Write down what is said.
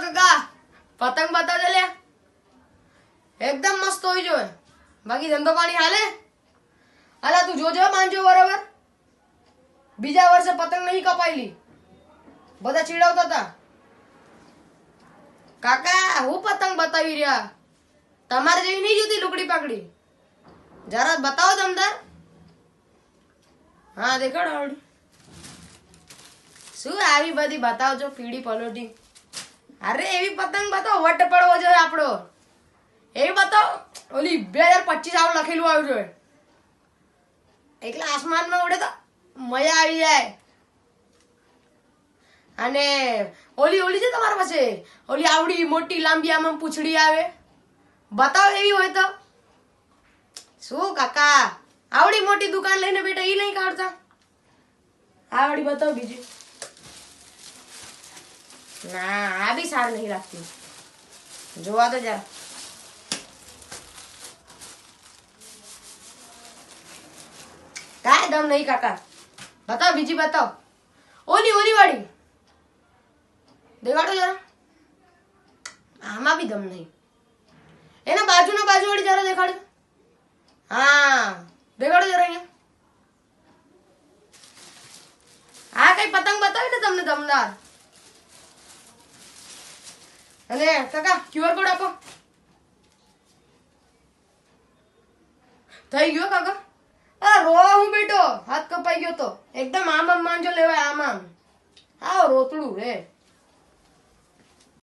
કાકા પતંગ બતાવજે લે એકદમ મસ્ત હોય જોઈએ બાકી ધંધો પાણી હાલે અલા તું જોજો માંજો બરાબર બીજા વર્ષે પતંગ નહીં કપાયેલી બધા ચીડવતા હતા કાકા હું પતંગ બતાવી રહ્યા તમારે જેવી નહીં જોતી લુકડી પાકડી જરા બતાવો તમદાર હા દેખાડો આવડી શું આવી બધી બતાવજો પીડી પલોટી અરે એવી પતંગ બતાવો વટ પડવો જોઈએ આપણો એવી બતાવો ઓલી 2025 આવું લખેલું આવ્યું જોઈએ એકલા આસમાનમાં ઉડે તો મજા આવી જાય અને ઓલી ઓલી છે તમારા પાસે ઓલી આવડી મોટી લાંબી આમાં પૂંછડી આવે બતાવો એવી હોય તો શું કાકા આવડી મોટી દુકાન લઈને બેટા ઈ નહીં કાઢતા આવડી બતાવો બીજી ના આ બી સારી નહીં લાગતી જોવા તો જરા કાંઈ દમ નહીં કાકા બતાવો બીજી બતાવો ઓલી ઓલી વાળી દેખાડો જરા આમાં બી દમ નહીં એના બાજુના બાજુ વાળી જરા દેખાડો હા દેખાડો જરા અહીંયા આ કઈ પતંગ બતાવી ને તમને દમદાર અને કાકા ક્યુઆર કોડ આપો થઈ ગયો કાકા આ રોવા હું બેટો હાથ કપાઈ ગયો તો એકદમ આમ આમ માંજો લેવાય આમ આમ હા રોતડું રે